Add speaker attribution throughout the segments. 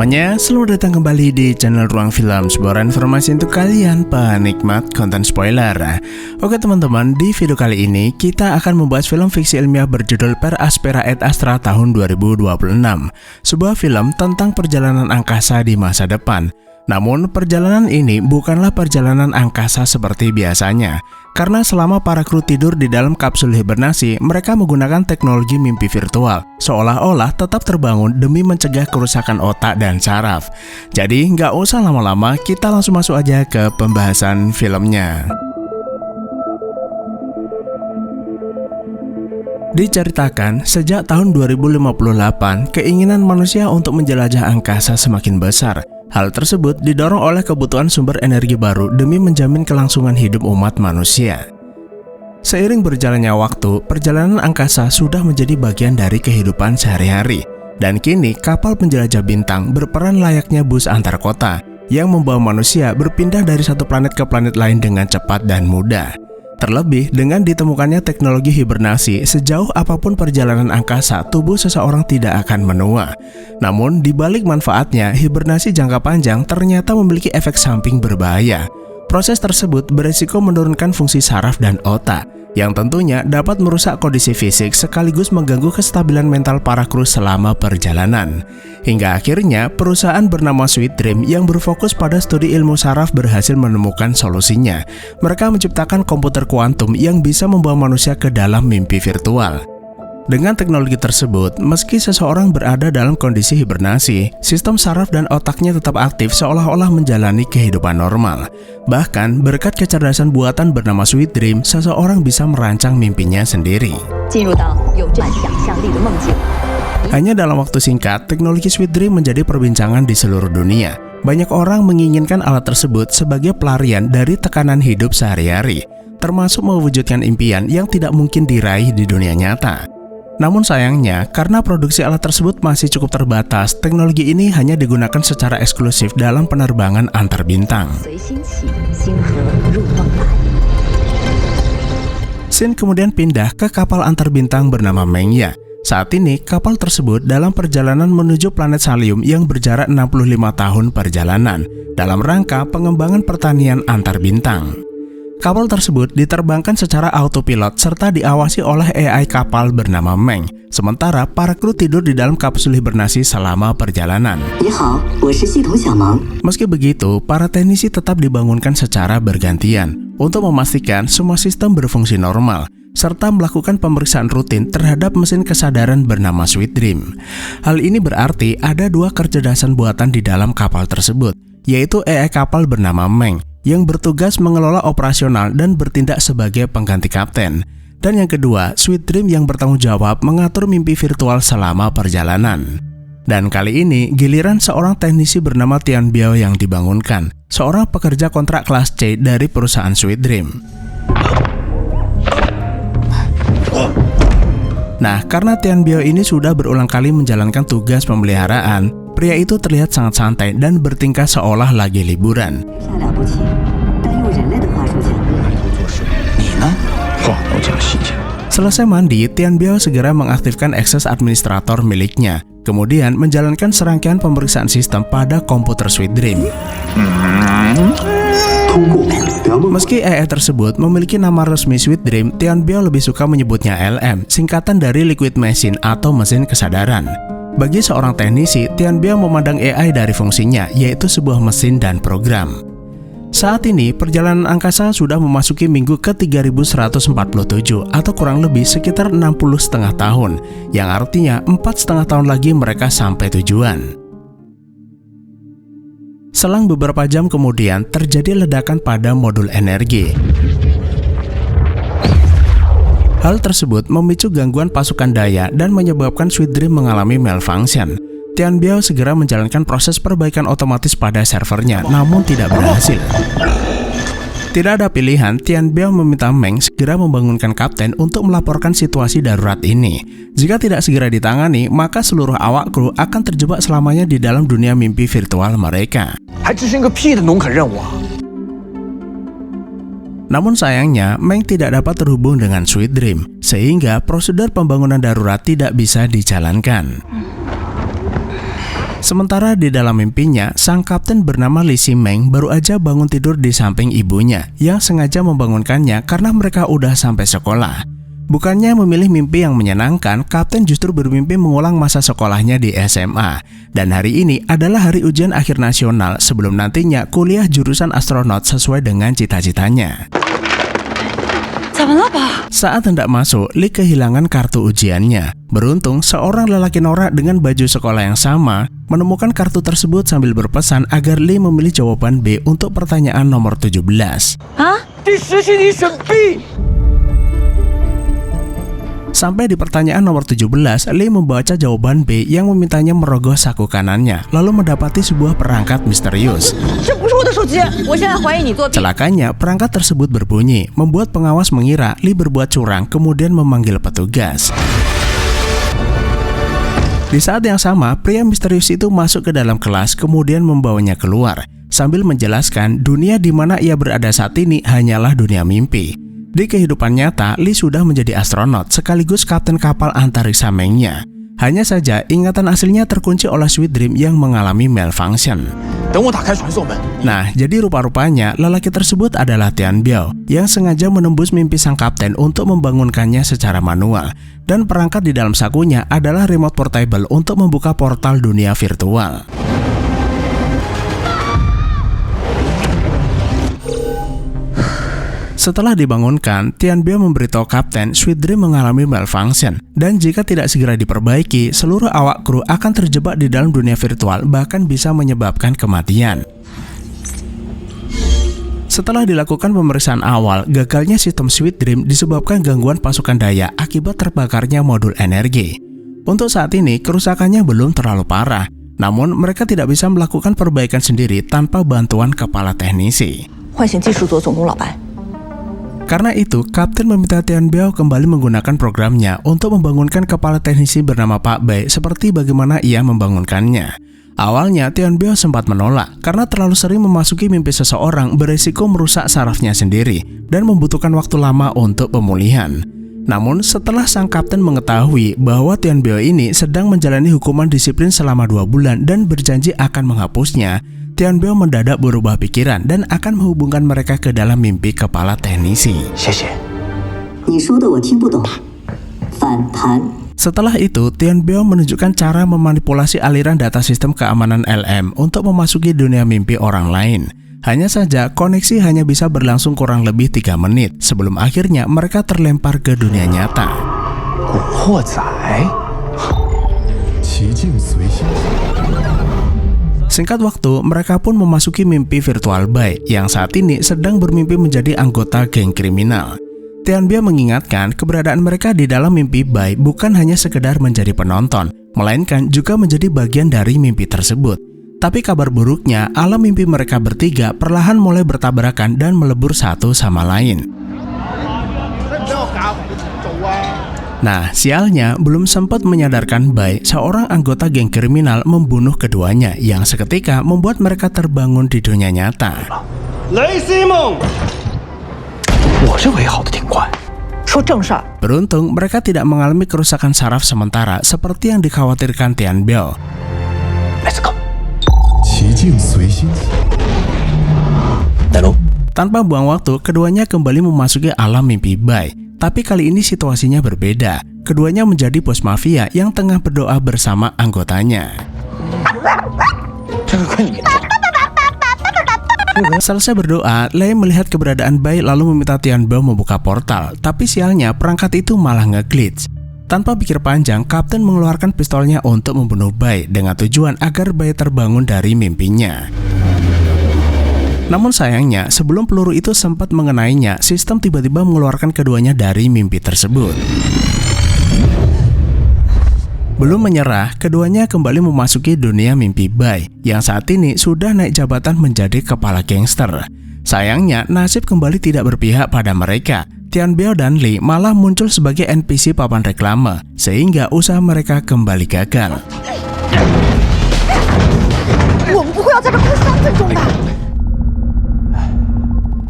Speaker 1: semuanya, selamat datang kembali di channel Ruang Film, sebuah informasi untuk kalian penikmat konten spoiler. Oke teman-teman, di video kali ini kita akan membahas film fiksi ilmiah berjudul Per Aspera et Astra tahun 2026. Sebuah film tentang perjalanan angkasa di masa depan. Namun perjalanan ini bukanlah perjalanan angkasa seperti biasanya, karena selama para kru tidur di dalam kapsul hibernasi, mereka menggunakan teknologi mimpi virtual, seolah-olah tetap terbangun demi mencegah kerusakan otak dan saraf. Jadi nggak usah lama-lama, kita langsung masuk aja ke pembahasan filmnya. Diceritakan, sejak tahun 2058, keinginan manusia untuk menjelajah angkasa semakin besar. Hal tersebut didorong oleh kebutuhan sumber energi baru demi menjamin kelangsungan hidup umat manusia. Seiring berjalannya waktu, perjalanan angkasa sudah menjadi bagian dari kehidupan sehari-hari. Dan kini, kapal penjelajah bintang berperan layaknya bus antar kota yang membawa manusia berpindah dari satu planet ke planet lain dengan cepat dan mudah. Terlebih, dengan ditemukannya teknologi hibernasi, sejauh apapun perjalanan angkasa, tubuh seseorang tidak akan menua. Namun, di balik manfaatnya, hibernasi jangka panjang ternyata memiliki efek samping berbahaya. Proses tersebut beresiko menurunkan fungsi saraf dan otak, yang tentunya dapat merusak kondisi fisik sekaligus mengganggu kestabilan mental para kru selama perjalanan. Hingga akhirnya, perusahaan bernama Sweet Dream yang berfokus pada studi ilmu saraf berhasil menemukan solusinya. Mereka menciptakan komputer kuantum yang bisa membawa manusia ke dalam mimpi virtual. Dengan teknologi tersebut, meski seseorang berada dalam kondisi hibernasi, sistem saraf dan otaknya tetap aktif seolah-olah menjalani kehidupan normal. Bahkan, berkat kecerdasan buatan bernama Sweet Dream, seseorang bisa merancang mimpinya sendiri. Hanya dalam waktu singkat, teknologi Sweet Dream menjadi perbincangan di seluruh dunia. Banyak orang menginginkan alat tersebut sebagai pelarian dari tekanan hidup sehari-hari, termasuk mewujudkan impian yang tidak mungkin diraih di dunia nyata. Namun sayangnya, karena produksi alat tersebut masih cukup terbatas, teknologi ini hanya digunakan secara eksklusif dalam penerbangan antar bintang. Scene kemudian pindah ke kapal antar bintang bernama Mengya. Saat ini, kapal tersebut dalam perjalanan menuju planet Salium yang berjarak 65 tahun perjalanan, dalam rangka pengembangan pertanian antar bintang. Kapal tersebut diterbangkan secara autopilot serta diawasi oleh AI kapal bernama Meng. Sementara para kru tidur di dalam kapsul hibernasi selama perjalanan. Meski begitu, para teknisi tetap dibangunkan secara bergantian untuk memastikan semua sistem berfungsi normal, serta melakukan pemeriksaan rutin terhadap mesin kesadaran bernama Sweet Dream. Hal ini berarti ada dua kecerdasan buatan di dalam kapal tersebut, yaitu AI kapal bernama Meng, yang bertugas mengelola operasional dan bertindak sebagai pengganti kapten. Dan yang kedua, Sweet Dream yang bertanggung jawab mengatur mimpi virtual selama perjalanan. Dan kali ini, giliran seorang teknisi bernama Tian Biao yang dibangunkan, seorang pekerja kontrak kelas C dari perusahaan Sweet Dream. Nah, karena Tian Biao ini sudah berulang kali menjalankan tugas pemeliharaan, pria itu terlihat sangat santai dan bertingkah seolah lagi liburan. Selesai mandi, Tian Biao segera mengaktifkan akses administrator miliknya, kemudian menjalankan serangkaian pemeriksaan sistem pada komputer Sweet Dream. Meski AI tersebut memiliki nama resmi Sweet Dream, Tian Biao lebih suka menyebutnya LM, singkatan dari Liquid Machine atau mesin kesadaran. Bagi seorang teknisi, Tian Biao memandang AI dari fungsinya, yaitu sebuah mesin dan program. Saat ini, perjalanan angkasa sudah memasuki minggu ke-3147 atau kurang lebih sekitar 60,5 tahun, yang artinya 4,5 tahun lagi mereka sampai tujuan. Selang beberapa jam kemudian, terjadi ledakan pada modul energi. Hal tersebut memicu gangguan pasukan daya dan menyebabkan Sweet Dream mengalami malfunction. Tian Biao segera menjalankan proses perbaikan otomatis pada servernya, namun tidak berhasil. Tidak ada pilihan, Tian Biao meminta Meng segera membangunkan kapten untuk melaporkan situasi darurat ini. Jika tidak segera ditangani, maka seluruh awak kru akan terjebak selamanya di dalam dunia mimpi virtual mereka. Namun sayangnya, Meng tidak dapat terhubung dengan Sweet Dream, sehingga prosedur pembangunan darurat tidak bisa dijalankan. Sementara di dalam mimpinya, sang kapten bernama Li Ximeng baru aja bangun tidur di samping ibunya yang sengaja membangunkannya karena mereka udah sampai sekolah. Bukannya memilih mimpi yang menyenangkan, kapten justru bermimpi mengulang masa sekolahnya di SMA. Dan hari ini adalah hari ujian akhir nasional sebelum nantinya kuliah jurusan astronot sesuai dengan cita-citanya. Saat hendak masuk, Li kehilangan kartu ujiannya. Beruntung, seorang lelaki norak dengan baju sekolah yang sama menemukan kartu tersebut sambil berpesan agar Li memilih jawaban B untuk pertanyaan nomor 17. Sampai di pertanyaan nomor 17, Li membaca jawaban B yang memintanya merogoh saku kanannya, lalu mendapati sebuah perangkat misterius. Celakanya, perangkat tersebut berbunyi, membuat pengawas mengira Li berbuat curang, kemudian memanggil petugas. Di saat yang sama, pria misterius itu masuk ke dalam kelas, kemudian membawanya keluar, sambil menjelaskan dunia di mana ia berada saat ini hanyalah dunia mimpi. Di kehidupan nyata, Li sudah menjadi astronot sekaligus kapten kapal antariksa Meng-nya. Hanya saja, ingatan aslinya terkunci oleh Sweet Dream yang mengalami malfunction. Nah, jadi rupa-rupanya lelaki tersebut adalah Tian Biao yang sengaja menembus mimpi sang kapten untuk membangunkannya secara manual. Dan perangkat di dalam sakunya adalah remote portable untuk membuka portal dunia virtual. Setelah dibangunkan, Tian Biao memberitahu kapten Sweet Dream mengalami malfunction dan jika tidak segera diperbaiki, seluruh awak kru akan terjebak di dalam dunia virtual bahkan bisa menyebabkan kematian. Setelah dilakukan pemeriksaan awal, gagalnya sistem Sweet Dream disebabkan gangguan pasukan daya akibat terbakarnya modul energi. Untuk saat ini, kerusakannya belum terlalu parah, namun mereka tidak bisa melakukan perbaikan sendiri tanpa bantuan kepala teknisi. Karena itu, kapten meminta Tian Biao kembali menggunakan programnya untuk membangunkan kepala teknisi bernama Pak Bai seperti bagaimana ia membangunkannya. Awalnya, Tian Biao sempat menolak karena terlalu sering memasuki mimpi seseorang beresiko merusak sarafnya sendiri dan membutuhkan waktu lama untuk pemulihan. Namun, setelah sang kapten mengetahui bahwa Tian Biao ini sedang menjalani hukuman disiplin selama 2 bulan dan berjanji akan menghapusnya, Tian Biao mendadak berubah pikiran dan akan menghubungkan mereka ke dalam mimpi kepala teknisi. Setelah itu, Tian Biao menunjukkan cara memanipulasi aliran data sistem keamanan LM untuk memasuki dunia mimpi orang lain. Hanya saja, koneksi hanya bisa berlangsung kurang lebih 3 menit sebelum akhirnya mereka terlempar ke dunia nyata. Singkat waktu, mereka pun memasuki mimpi virtual Bai yang saat ini sedang bermimpi menjadi anggota geng kriminal. Tian Biao mengingatkan keberadaan mereka di dalam mimpi Bai bukan hanya sekedar menjadi penonton, melainkan juga menjadi bagian dari mimpi tersebut. Tapi kabar buruknya, alam mimpi mereka bertiga perlahan mulai bertabrakan dan melebur satu sama lain. Nah, sialnya belum sempat menyadarkan Bai, seorang anggota geng kriminal membunuh keduanya yang seketika membuat mereka terbangun di dunia nyata. Beruntung mereka tidak mengalami kerusakan saraf sementara seperti yang dikhawatirkan Tian Biao. Tanpa buang waktu, keduanya kembali memasuki alam mimpi Bai. Tapi kali ini situasinya berbeda. Keduanya menjadi bos mafia yang tengah berdoa bersama anggotanya. Selesai berdoa, Lei melihat keberadaan Bai lalu meminta Tian Biao membuka portal. Tapi sialnya, perangkat itu malah nge-glitch. Tanpa pikir panjang, kapten mengeluarkan pistolnya untuk membunuh Bai dengan tujuan agar Bai terbangun dari mimpinya. Namun sayangnya, sebelum peluru itu sempat mengenainya, sistem tiba-tiba mengeluarkan keduanya dari mimpi tersebut. Belum menyerah, keduanya kembali memasuki dunia mimpi Bai, yang saat ini sudah naik jabatan menjadi kepala gangster. Sayangnya, nasib kembali tidak berpihak pada mereka. Tian Biao dan Li malah muncul sebagai NPC papan reklame, sehingga usaha mereka kembali gagal.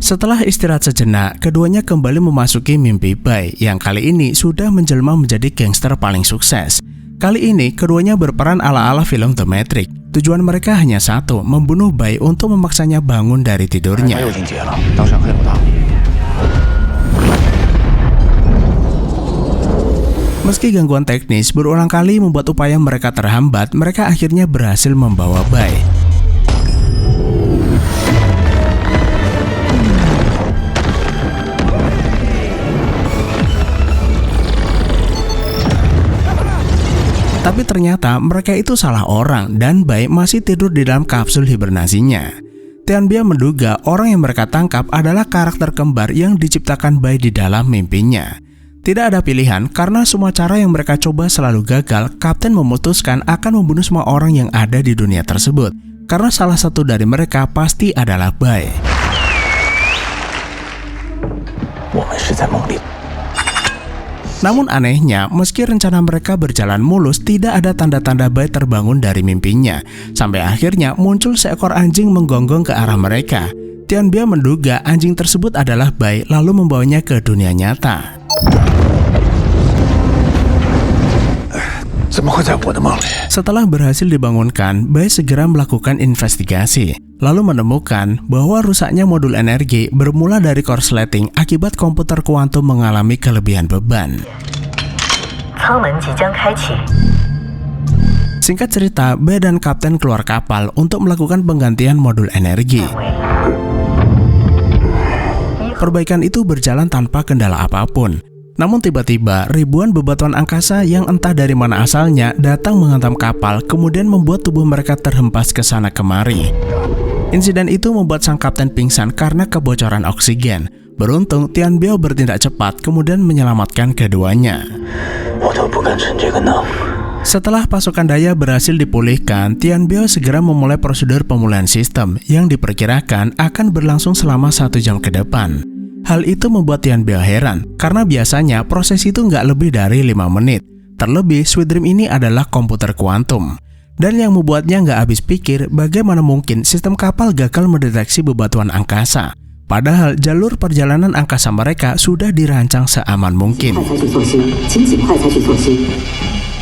Speaker 1: Setelah istirahat sejenak, keduanya kembali memasuki mimpi Bai yang kali ini sudah menjelma menjadi gangster paling sukses. Kali ini, keduanya berperan ala-ala film The Matrix. Tujuan mereka hanya satu, membunuh Bai untuk memaksanya bangun dari tidurnya. Meski gangguan teknis berulang kali membuat upaya mereka terhambat, mereka akhirnya berhasil membawa Bai. Tapi ternyata mereka itu salah orang dan Bai masih tidur di dalam kapsul hibernasinya. Tianbia menduga orang yang mereka tangkap adalah karakter kembar yang diciptakan Bai di dalam mimpinya. Tidak ada pilihan karena semua cara yang mereka coba selalu gagal. Kapten memutuskan akan membunuh semua orang yang ada di dunia tersebut karena salah satu dari mereka pasti adalah Bai. Namun anehnya, meski rencana mereka berjalan mulus, tidak ada tanda-tanda Bai terbangun dari mimpinya. Sampai akhirnya muncul seekor anjing menggonggong ke arah mereka. Tianbia menduga anjing tersebut adalah Bai lalu membawanya ke dunia nyata. Setelah berhasil dibangunkan, Bai segera melakukan investigasi, lalu menemukan bahwa rusaknya modul energi bermula dari korsleting akibat komputer kuantum mengalami kelebihan beban. Singkat cerita, Bai dan Kapten keluar kapal untuk melakukan penggantian modul energi. Perbaikan itu berjalan tanpa kendala apapun. Namun tiba-tiba ribuan bebatuan angkasa yang entah dari mana asalnya datang menghantam kapal, kemudian membuat tubuh mereka terhempas ke sana kemari. Insiden itu membuat sang kapten pingsan karena kebocoran oksigen. Beruntung Tianbia bertindak cepat kemudian menyelamatkan keduanya. Setelah pasukan daya berhasil dipulihkan, Tianbia segera memulai prosedur pemulihan sistem yang diperkirakan akan berlangsung selama 1 jam ke depan. Hal itu membuat Tianbia heran, karena biasanya proses itu nggak lebih dari 5 menit. Terlebih, Sweet Dream ini adalah komputer kuantum. Dan yang membuatnya nggak habis pikir, bagaimana mungkin sistem kapal gagal mendeteksi bebatuan angkasa. Padahal jalur perjalanan angkasa mereka sudah dirancang seaman mungkin.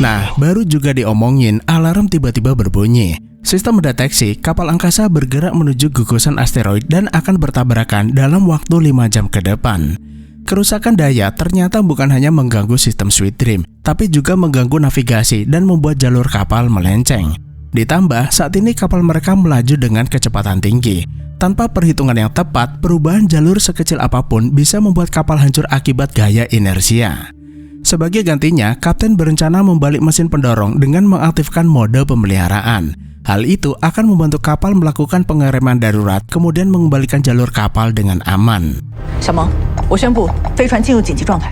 Speaker 1: Nah, baru juga diomongin, alarm tiba-tiba berbunyi. Sistem mendeteksi kapal angkasa bergerak menuju gugusan asteroid dan akan bertabrakan dalam waktu 5 jam ke depan. Kerusakan daya ternyata bukan hanya mengganggu sistem Sweet Dream, tapi juga mengganggu navigasi dan membuat jalur kapal melenceng. Ditambah, saat ini kapal mereka melaju dengan kecepatan tinggi. Tanpa perhitungan yang tepat, perubahan jalur sekecil apapun bisa membuat kapal hancur akibat gaya inersia. Sebagai gantinya, Kapten berencana membalik mesin pendorong dengan mengaktifkan mode pemeliharaan. Hal itu akan membantu kapal melakukan pengereman darurat, kemudian mengembalikan jalur kapal dengan aman.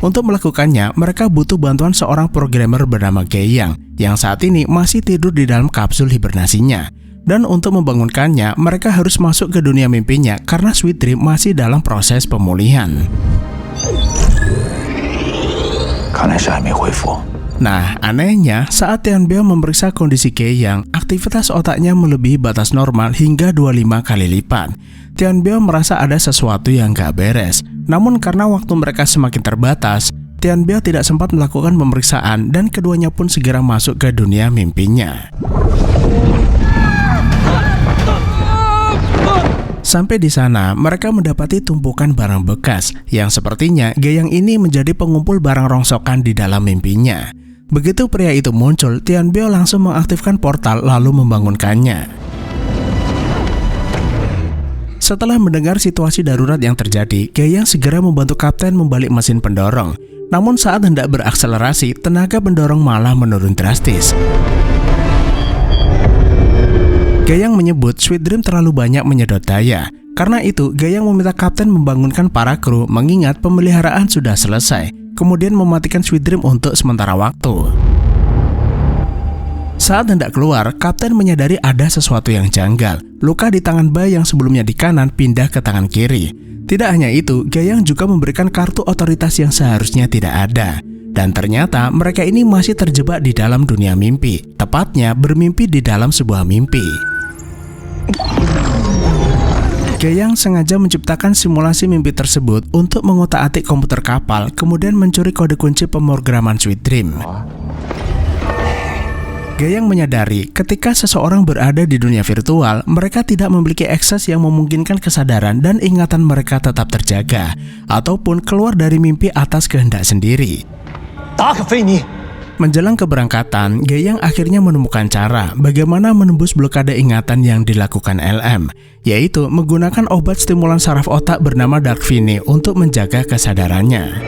Speaker 1: Untuk melakukannya, mereka butuh bantuan seorang programmer bernama Geiyang, yang saat ini masih tidur di dalam kapsul hibernasinya. Dan untuk membangunkannya, mereka harus masuk ke dunia mimpinya karena Sweet Dream masih dalam proses pemulihan. Nah, anehnya, saat Tianbia memeriksa kondisi Geiyang, aktivitas otaknya melebihi batas normal hingga 25 kali lipat. Tianbia merasa ada sesuatu yang gak beres. Namun karena waktu mereka semakin terbatas, Tianbia tidak sempat melakukan pemeriksaan dan keduanya pun segera masuk ke dunia mimpinya. Sampai di sana, mereka mendapati tumpukan barang bekas yang sepertinya Geiyang ini menjadi pengumpul barang rongsokan di dalam mimpinya. Begitu pria itu muncul, Tianbia langsung mengaktifkan portal lalu membangunkannya. Setelah mendengar situasi darurat yang terjadi, Geiyang segera membantu Kapten membalik mesin pendorong. Namun saat hendak berakselerasi, tenaga pendorong malah menurun drastis. Geiyang menyebut Sweet Dream terlalu banyak menyedot daya. Karena itu, Geiyang meminta Kapten membangunkan para kru mengingat pemeliharaan sudah selesai, kemudian mematikan Sweet Dream untuk sementara waktu. Saat hendak keluar, Kapten menyadari ada sesuatu yang janggal. Luka di tangan Bai yang sebelumnya di kanan pindah ke tangan kiri. Tidak hanya itu, Geiyang juga memberikan kartu otoritas yang seharusnya tidak ada. Dan ternyata mereka ini masih terjebak di dalam dunia mimpi. Tepatnya bermimpi di dalam sebuah mimpi. Geiyang sengaja menciptakan simulasi mimpi tersebut untuk mengotak-atik komputer kapal, kemudian mencuri kode kunci pemrograman Sweet Dream. Gayang menyadari ketika seseorang berada di dunia virtual, mereka tidak memiliki akses yang memungkinkan kesadaran dan ingatan mereka tetap terjaga, ataupun keluar dari mimpi atas kehendak sendiri. Menjelang keberangkatan, Gayang akhirnya menemukan cara bagaimana menembus blokade ingatan yang dilakukan LM, yaitu menggunakan obat stimulan saraf otak bernama Darkvini untuk menjaga kesadarannya.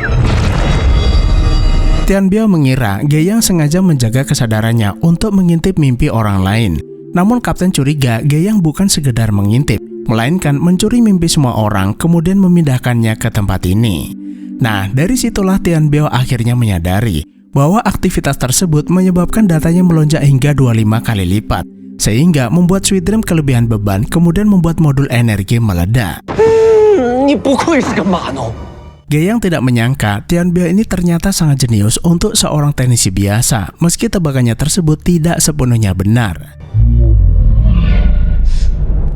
Speaker 1: Tianbiao mengira Gayang sengaja menjaga kesadarannya untuk mengintip mimpi orang lain. Namun Kapten curiga Gayang bukan sekedar mengintip, melainkan mencuri mimpi semua orang kemudian memindahkannya ke tempat ini. Nah, dari situlah Tianbiao akhirnya menyadari bahwa aktivitas tersebut menyebabkan datanya melonjak hingga 25 kali lipat, sehingga membuat Sweet Dream kelebihan beban kemudian membuat modul energi meledak. Gayang tidak menyangka Tianbiao ini ternyata sangat jenius untuk seorang teknisi biasa, meski tebakannya tersebut tidak sepenuhnya benar.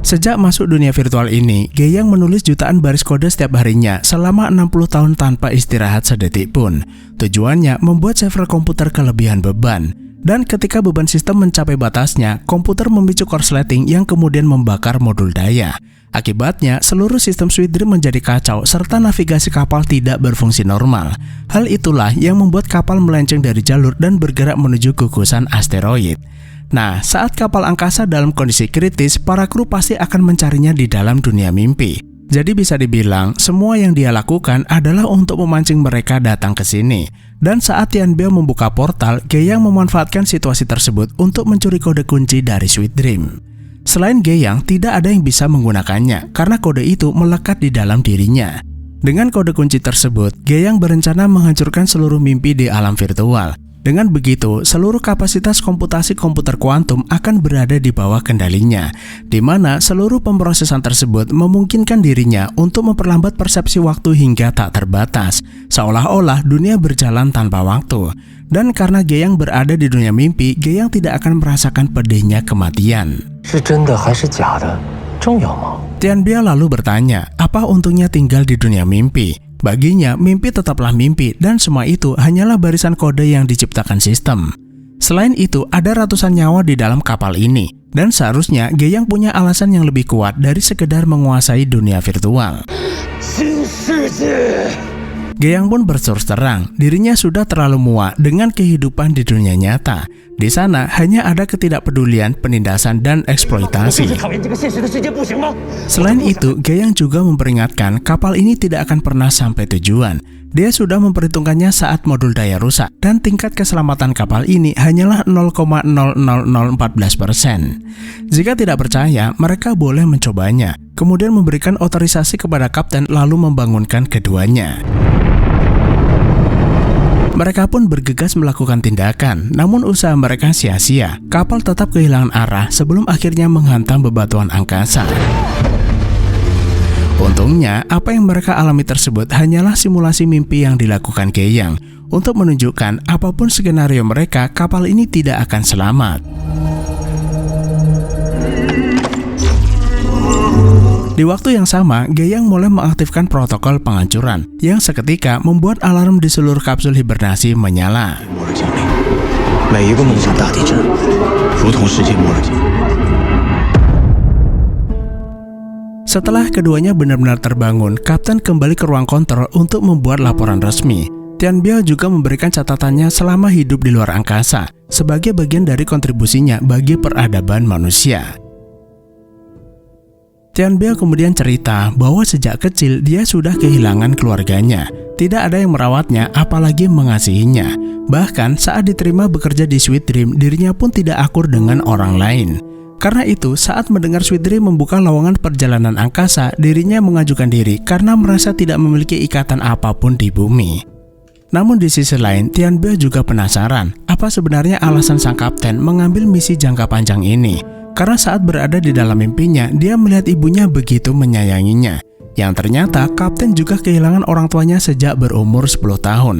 Speaker 1: Sejak masuk dunia virtual ini, Gayang menulis jutaan baris kode setiap harinya selama 60 tahun tanpa istirahat sedetik pun. Tujuannya membuat server komputer kelebihan beban. Dan ketika beban sistem mencapai batasnya, komputer memicu korsleting yang kemudian membakar modul daya. Akibatnya, seluruh sistem Sweet Dream menjadi kacau serta navigasi kapal tidak berfungsi normal. Hal itulah yang membuat kapal melenceng dari jalur dan bergerak menuju gugusan asteroid. Nah, saat kapal angkasa dalam kondisi kritis, para kru pasti akan mencarinya di dalam dunia mimpi. Jadi bisa dibilang, semua yang dia lakukan adalah untuk memancing mereka datang ke sini. Dan saat Tianbiao membuka portal, Gayang memanfaatkan situasi tersebut untuk mencuri kode kunci dari Sweet Dream. Selain Gayang, tidak ada yang bisa menggunakannya karena kode itu melekat di dalam dirinya. Dengan kode kunci tersebut, Gayang berencana menghancurkan seluruh mimpi di alam virtual. Dengan begitu, seluruh kapasitas komputasi komputer kuantum akan berada di bawah kendalinya, di mana seluruh pemrosesan tersebut memungkinkan dirinya untuk memperlambat persepsi waktu hingga tak terbatas, seolah-olah dunia berjalan tanpa waktu. Dan karena Gayang berada di dunia mimpi, Gayang tidak akan merasakan pedihnya kematian. Tianbiao lalu bertanya, apa untungnya tinggal di dunia mimpi? Baginya, mimpi tetaplah mimpi dan semua itu hanyalah barisan kode yang diciptakan sistem. Selain itu, ada ratusan nyawa di dalam kapal ini, dan seharusnya Gayang punya alasan yang lebih kuat dari sekedar menguasai dunia virtual. Gayang pun berterus terang, dirinya sudah terlalu muak dengan kehidupan di dunia nyata. Di sana hanya ada ketidakpedulian, penindasan, dan eksploitasi. Selain itu, Gayang juga memperingatkan kapal ini tidak akan pernah sampai tujuan. Dia sudah memperhitungkannya saat modul daya rusak, dan tingkat keselamatan kapal ini hanyalah 0,00014%. Jika tidak percaya, mereka boleh mencobanya, kemudian memberikan otorisasi kepada kapten lalu membangunkan keduanya. Mereka pun bergegas melakukan tindakan, namun usaha mereka sia-sia. Kapal tetap kehilangan arah sebelum akhirnya menghantam bebatuan angkasa. Untungnya, apa yang mereka alami tersebut hanyalah simulasi mimpi yang dilakukan Gayang untuk menunjukkan apapun skenario mereka, kapal ini tidak akan selamat. Di waktu yang sama, Gayang mulai mengaktifkan protokol penghancuran yang seketika membuat alarm di seluruh kapsul hibernasi menyala. Setelah keduanya benar-benar terbangun, Kapten kembali ke ruang kontrol untuk membuat laporan resmi. Tianbiao juga memberikan catatannya selama hidup di luar angkasa sebagai bagian dari kontribusinya bagi peradaban manusia. Tianbiao kemudian cerita bahwa sejak kecil dia sudah kehilangan keluarganya. Tidak ada yang merawatnya apalagi mengasihinya. Bahkan saat diterima bekerja di Sweet Dream, dirinya pun tidak akur dengan orang lain. Karena itu, saat mendengar Sweet Dream membuka lowongan perjalanan angkasa, dirinya mengajukan diri karena merasa tidak memiliki ikatan apapun di bumi. Namun di sisi lain, Tianbiao juga penasaran apa sebenarnya alasan sang kapten mengambil misi jangka panjang ini. Karena saat berada di dalam mimpinya, dia melihat ibunya begitu menyayanginya. Yang ternyata, kapten juga kehilangan orang tuanya sejak berumur 10 tahun.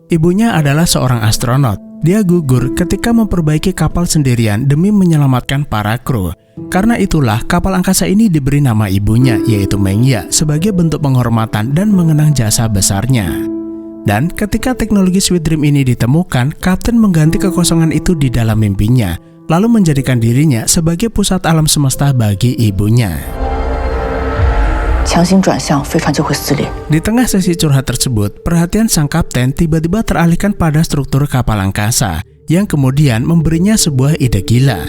Speaker 1: Ibunya adalah seorang astronot. Dia gugur ketika memperbaiki kapal sendirian demi menyelamatkan para kru. Karena itulah, kapal angkasa ini diberi nama ibunya, yaitu Meng Ya, sebagai bentuk penghormatan dan mengenang jasa besarnya. Dan ketika teknologi Sweet Dream ini ditemukan, Kapten mengganti kekosongan itu di dalam mimpinya, lalu menjadikan dirinya sebagai pusat alam semesta bagi ibunya. Di tengah sesi curhat tersebut, perhatian sang kapten tiba-tiba teralihkan pada struktur kapal angkasa, yang kemudian memberinya sebuah ide gila.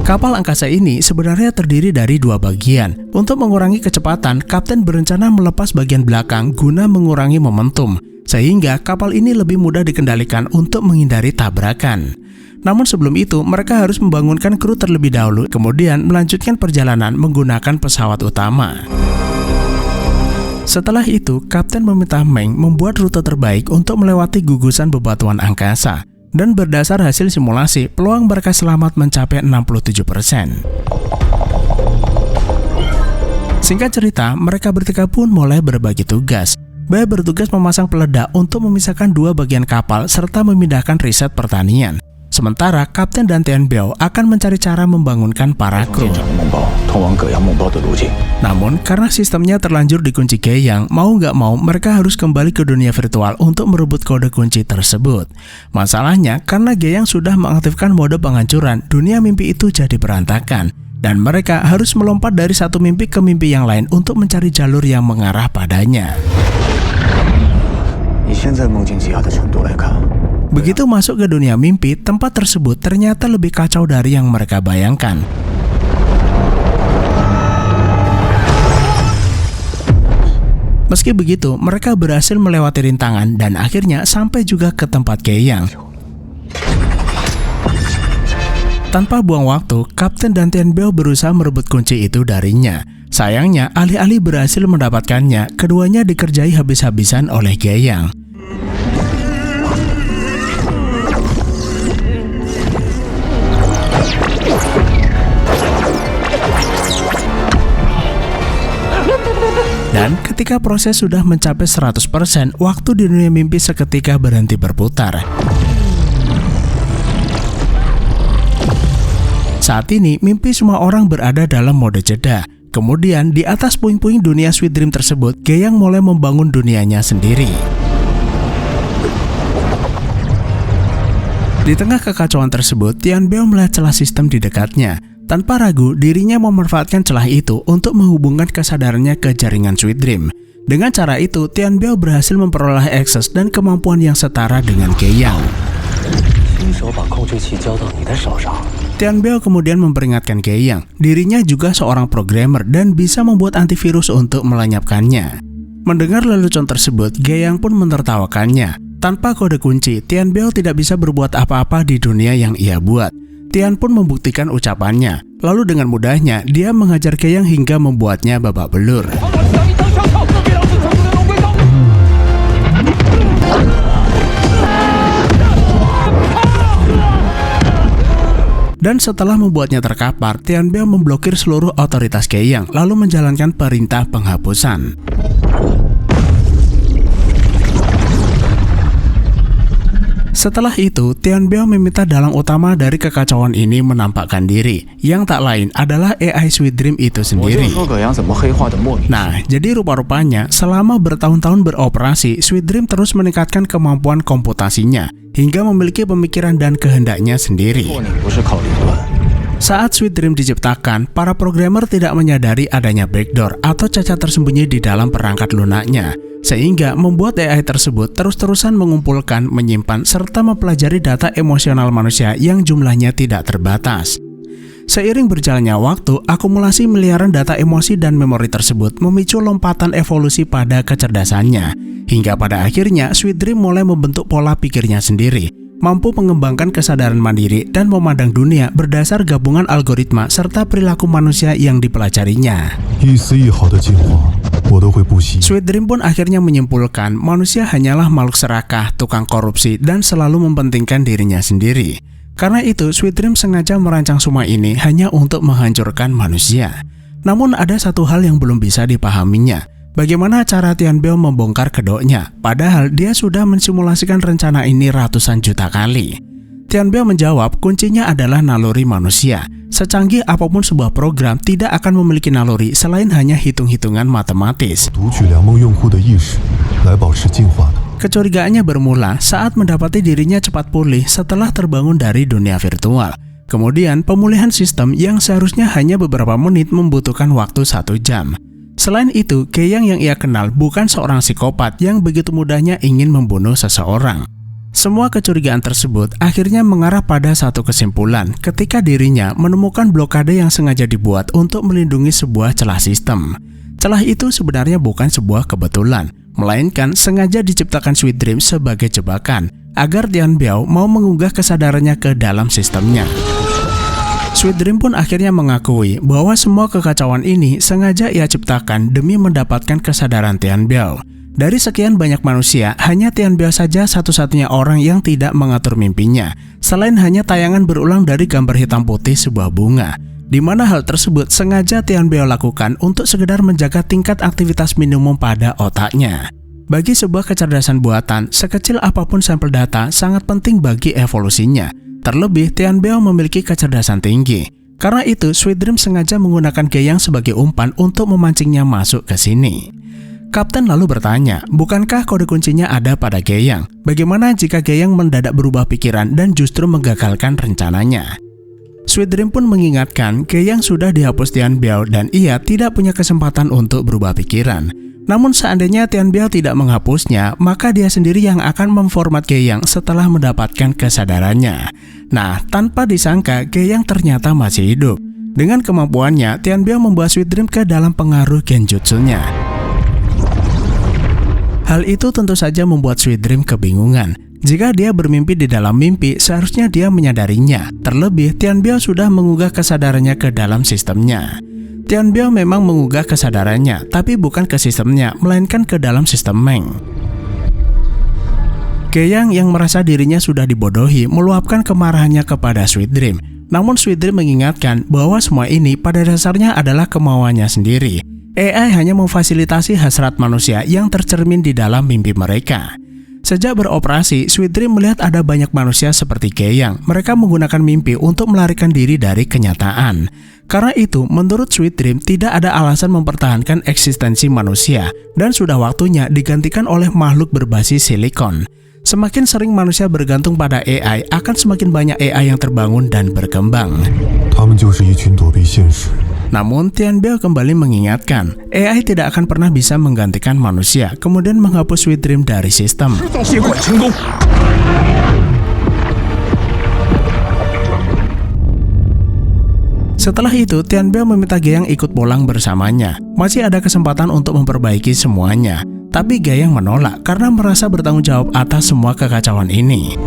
Speaker 1: Kapal angkasa ini sebenarnya terdiri dari dua bagian. Untuk mengurangi kecepatan, Kapten berencana melepas bagian belakang guna mengurangi momentum, sehingga kapal ini lebih mudah dikendalikan untuk menghindari tabrakan. Namun sebelum itu, mereka harus membangunkan kru terlebih dahulu, kemudian melanjutkan perjalanan menggunakan pesawat utama. Setelah itu, Kapten meminta Meng membuat rute terbaik untuk melewati gugusan bebatuan angkasa. Dan berdasar hasil simulasi, peluang mereka selamat mencapai 67%. Singkat cerita, mereka bertiga pun mulai berbagi tugas. Bai bertugas memasang peledak untuk memisahkan dua bagian kapal serta memindahkan riset pertanian. Sementara Kapten dan Tian Biao akan mencari cara membangunkan para kru. Namun, karena sistemnya terlanjur dikunci Geyang, mau nggak mau mereka harus kembali ke dunia virtual untuk merebut kode kunci tersebut. Masalahnya, karena Geyang sudah mengaktifkan mode penghancuran, dunia mimpi itu jadi berantakan. Dan mereka harus melompat dari satu mimpi ke mimpi yang lain untuk mencari jalur yang mengarah padanya. Begitu masuk ke dunia mimpi, tempat tersebut ternyata lebih kacau dari yang mereka bayangkan. Meski begitu, mereka berhasil melewati rintangan dan akhirnya sampai juga ke tempat Geyang. Tanpa buang waktu, Kapten dan Tian Biao berusaha merebut kunci itu darinya. Sayangnya, alih-alih berhasil mendapatkannya, keduanya dikerjai habis-habisan oleh Geyang. Dan ketika proses sudah mencapai 100%, waktu di dunia mimpi seketika berhenti berputar. Saat ini, mimpi semua orang berada dalam mode jeda. Kemudian, di atas puing-puing dunia Sweet Dream tersebut, Geyang mulai membangun dunianya sendiri. Di tengah kekacauan tersebut, Tian Biao melihat celah sistem di dekatnya. Tanpa ragu, dirinya memanfaatkan celah itu untuk menghubungkan kesadarannya ke jaringan Sweet Dream. Dengan cara itu, Tian Biao berhasil memperoleh akses dan kemampuan yang setara dengan Geyang. Tian Biao kemudian memperingatkan Geyang, dirinya juga seorang programmer dan bisa membuat antivirus untuk melenyapkannya. Mendengar lelucon tersebut, Geyang pun menertawakannya. Tanpa kode kunci, Tian Biao tidak bisa berbuat apa-apa di dunia yang ia buat. Tian pun membuktikan ucapannya. Lalu dengan mudahnya, dia menghajar Geyang hingga membuatnya babak belur. Dan setelah membuatnya terkapar, Tian Biao memblokir seluruh otoritas Geyang, lalu menjalankan perintah penghapusan. Setelah itu, Tian Biao meminta dalang utama dari kekacauan ini menampakkan diri, yang tak lain adalah AI Sweet Dream itu sendiri. Nah, jadi rupa-rupanya selama bertahun-tahun beroperasi, Sweet Dream terus meningkatkan kemampuan komputasinya, hingga memiliki pemikiran dan kehendaknya sendiri. Saat Sweet Dream diciptakan, para programmer tidak menyadari adanya backdoor atau cacat tersembunyi di dalam perangkat lunaknya, sehingga membuat AI tersebut terus-terusan mengumpulkan, menyimpan, serta mempelajari data emosional manusia yang jumlahnya tidak terbatas. Seiring berjalannya waktu, akumulasi miliaran data emosi dan memori tersebut memicu lompatan evolusi pada kecerdasannya, hingga pada akhirnya Sweet Dream mulai membentuk pola pikirnya sendiri, mampu mengembangkan kesadaran mandiri dan memandang dunia berdasar gabungan algoritma serta perilaku manusia yang dipelajarinya. Sweet Dream pun akhirnya menyimpulkan manusia hanyalah makhluk serakah, tukang korupsi, dan selalu mementingkan dirinya sendiri. Karena itu, Sweet Dream sengaja merancang semua ini hanya untuk menghancurkan manusia. Namun ada satu hal yang belum bisa dipahaminya. Bagaimana cara Tian Biao membongkar kedoknya, padahal dia sudah mensimulasikan rencana ini ratusan juta kali. Tian Biao menjawab kuncinya adalah naluri manusia. Secanggih apapun sebuah program tidak akan memiliki naluri selain hanya hitung-hitungan matematis. Kecurigaannya bermula saat mendapati dirinya cepat pulih setelah terbangun dari dunia virtual. Kemudian pemulihan sistem yang seharusnya hanya beberapa menit membutuhkan waktu 1 jam. Selain itu, Keyang yang ia kenal bukan seorang psikopat yang begitu mudahnya ingin membunuh seseorang. Semua kecurigaan tersebut akhirnya mengarah pada satu kesimpulan ketika dirinya menemukan blokade yang sengaja dibuat untuk melindungi sebuah celah sistem. Celah itu sebenarnya bukan sebuah kebetulan, melainkan sengaja diciptakan Sweet Dream sebagai jebakan agar Tian Biao mau mengunggah kesadarannya ke dalam sistemnya. Sweet Dream pun akhirnya mengakui bahwa semua kekacauan ini sengaja ia ciptakan demi mendapatkan kesadaran Tian Biao. Dari sekian banyak manusia, hanya Tian Biao saja satu-satunya orang yang tidak mengatur mimpinya, selain hanya tayangan berulang dari gambar hitam putih sebuah bunga, di mana hal tersebut sengaja Tian Biao lakukan untuk sekedar menjaga tingkat aktivitas minimum pada otaknya. Bagi sebuah kecerdasan buatan, sekecil apapun sampel data sangat penting bagi evolusinya. Terlebih, Tian Biao memiliki kecerdasan tinggi. Karena itu, Sweet Dream sengaja menggunakan Keyang sebagai umpan untuk memancingnya masuk ke sini. Kapten lalu bertanya, bukankah kode kuncinya ada pada Keyang? Bagaimana jika Keyang mendadak berubah pikiran dan justru menggagalkan rencananya? Sweet Dream pun mengingatkan Keyang sudah dihapus Tian Biao dan ia tidak punya kesempatan untuk berubah pikiran. Namun seandainya Tian Biao tidak menghapusnya, maka dia sendiri yang akan memformat Keyang setelah mendapatkan kesadarannya. Nah, tanpa disangka Keyang ternyata masih hidup. Dengan kemampuannya, Tian Biao membawa Sweet Dream ke dalam pengaruh genjutsunya. Hal itu tentu saja membuat Sweet Dream kebingungan. Jika dia bermimpi di dalam mimpi, seharusnya dia menyadarinya. Terlebih, Tian Biao sudah mengunggah kesadarannya ke dalam sistemnya. Tian Biao memang mengunggah kesadarannya, tapi bukan ke sistemnya, melainkan ke dalam sistem Meng. Keyang yang merasa dirinya sudah dibodohi meluapkan kemarahannya kepada Sweet Dream. Namun Sweet Dream mengingatkan bahwa semua ini pada dasarnya adalah kemauannya sendiri. AI hanya memfasilitasi hasrat manusia yang tercermin di dalam mimpi mereka. Sejak beroperasi, Sweet Dream melihat ada banyak manusia seperti Keyang. Mereka menggunakan mimpi untuk melarikan diri dari kenyataan. Karena itu, menurut Sweet Dream, tidak ada alasan mempertahankan eksistensi manusia, dan sudah waktunya digantikan oleh makhluk berbasis silikon. Semakin sering manusia bergantung pada AI, akan semakin banyak AI yang terbangun dan berkembang. Namun, Tian Biao kembali mengingatkan, AI tidak akan pernah bisa menggantikan manusia, kemudian menghapus Sweet Dream dari sistem. Setelah itu, Tian Biao meminta Keyang ikut pulang bersamanya. Masih ada kesempatan untuk memperbaiki semuanya. Tapi Keyang menolak karena merasa bertanggung jawab atas semua kekacauan ini.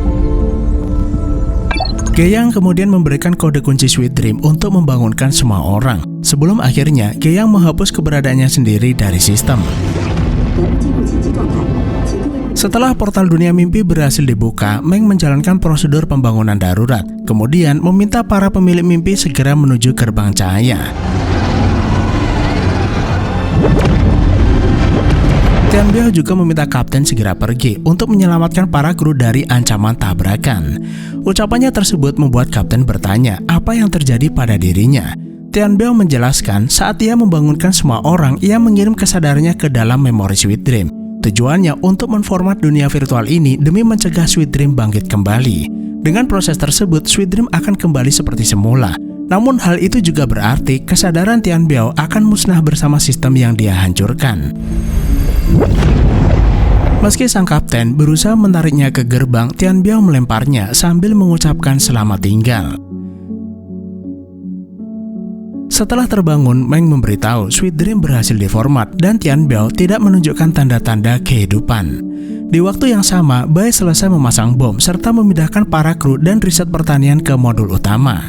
Speaker 1: Keyang kemudian memberikan kode kunci Sweet Dream untuk membangunkan semua orang. Sebelum akhirnya, Keyang menghapus keberadaannya sendiri dari sistem. Setelah portal dunia mimpi berhasil dibuka, Meng menjalankan prosedur pembangunan darurat. Kemudian meminta para pemilik mimpi segera menuju gerbang cahaya. Tian Biao juga meminta kapten segera pergi untuk menyelamatkan para kru dari ancaman tabrakan. Ucapannya tersebut membuat kapten bertanya apa yang terjadi pada dirinya. Tian Biao menjelaskan saat ia membangunkan semua orang, ia mengirim kesadarannya ke dalam memori Sweet Dream. Tujuannya untuk menformat dunia virtual ini demi mencegah Sweet Dream bangkit kembali. Dengan proses tersebut, Sweet Dream akan kembali seperti semula. Namun hal itu juga berarti kesadaran Tian Biao akan musnah bersama sistem yang dia hancurkan. Meski sang kapten berusaha menariknya ke gerbang, Tian Biao melemparnya sambil mengucapkan selamat tinggal. Setelah terbangun, Meng memberitahu Sweet Dream berhasil diformat dan Tian Biao tidak menunjukkan tanda-tanda kehidupan. Di waktu yang sama, Bai selesai memasang bom serta memindahkan para kru dan riset pertanian ke modul utama.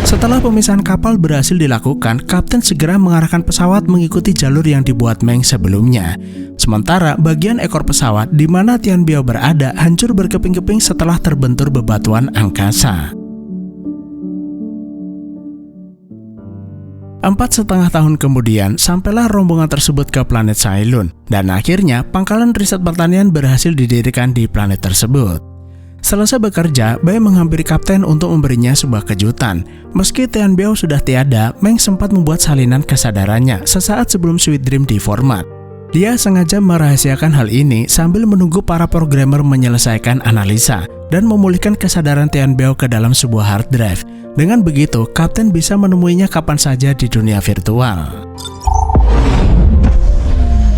Speaker 1: Setelah pemisahan kapal berhasil dilakukan, kapten segera mengarahkan pesawat mengikuti jalur yang dibuat Meng sebelumnya. Sementara bagian ekor pesawat di mana Tian Biao berada hancur berkeping-keping setelah terbentur bebatuan angkasa. 4,5 tahun kemudian, sampailah rombongan tersebut ke planet Cylon, dan akhirnya pangkalan riset pertanian berhasil didirikan di planet tersebut. Selesai bekerja, Bai menghampiri Kapten untuk memberinya sebuah kejutan. Meski Tian Biao sudah tiada, Meng sempat membuat salinan kesadarannya sesaat sebelum Sweet Dream diformat. Dia sengaja merahasiakan hal ini sambil menunggu para programmer menyelesaikan analisa dan memulihkan kesadaran Tian Biao ke dalam sebuah hard drive. Dengan begitu, Kapten bisa menemuinya kapan saja di dunia virtual.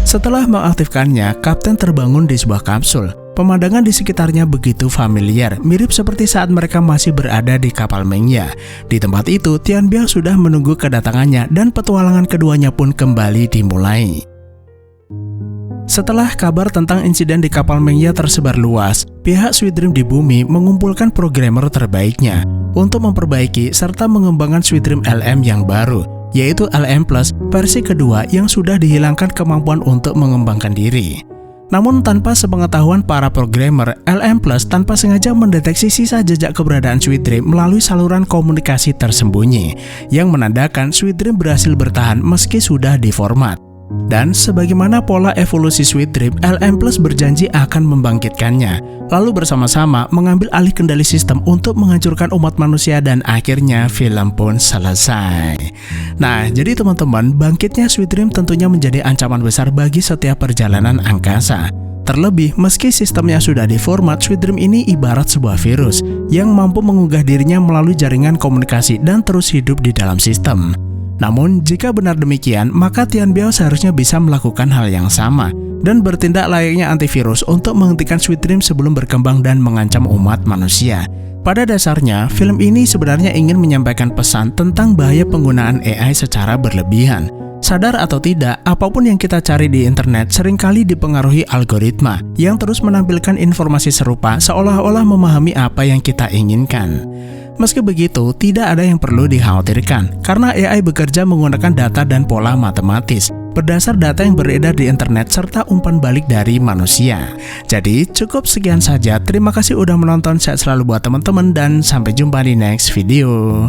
Speaker 1: Setelah mengaktifkannya, Kapten terbangun di sebuah kapsul. Pemandangan di sekitarnya begitu familiar, mirip seperti saat mereka masih berada di kapal Mengya. Di tempat itu, Tian Biao sudah menunggu kedatangannya dan petualangan keduanya pun kembali dimulai. Setelah kabar tentang insiden di kapal Mengya tersebar luas, pihak Sweet Dream di bumi mengumpulkan programmer terbaiknya untuk memperbaiki serta mengembangkan Sweet Dream LM yang baru, yaitu LM Plus versi kedua yang sudah dihilangkan kemampuan untuk mengembangkan diri. Namun tanpa sepengetahuan para programmer, LM Plus tanpa sengaja mendeteksi sisa jejak keberadaan Sweet Dream melalui saluran komunikasi tersembunyi, yang menandakan Sweet Dream berhasil bertahan meski sudah diformat. Dan sebagaimana pola evolusi Sweet Dream, LM Plus berjanji akan membangkitkannya, lalu bersama-sama mengambil alih kendali sistem untuk menghancurkan umat manusia, dan akhirnya film pun selesai. Nah, jadi teman-teman, bangkitnya Sweet Dream tentunya menjadi ancaman besar bagi setiap perjalanan angkasa. Terlebih, meski sistemnya sudah diformat, Sweet Dream ini ibarat sebuah virus yang mampu mengunggah dirinya melalui jaringan komunikasi dan terus hidup di dalam sistem. Namun, jika benar demikian, maka Tian Biao seharusnya bisa melakukan hal yang sama dan bertindak layaknya antivirus untuk menghentikan Sweet Dream sebelum berkembang dan mengancam umat manusia. Pada dasarnya, film ini sebenarnya ingin menyampaikan pesan tentang bahaya penggunaan AI secara berlebihan. Sadar atau tidak, apapun yang kita cari di internet seringkali dipengaruhi algoritma yang terus menampilkan informasi serupa seolah-olah memahami apa yang kita inginkan. Meski begitu, tidak ada yang perlu dikhawatirkan karena AI bekerja menggunakan data dan pola matematis berdasar data yang beredar di internet serta umpan balik dari manusia. Jadi cukup sekian saja. Terima kasih udah menonton. Sehat selalu buat teman-teman dan sampai jumpa di next video.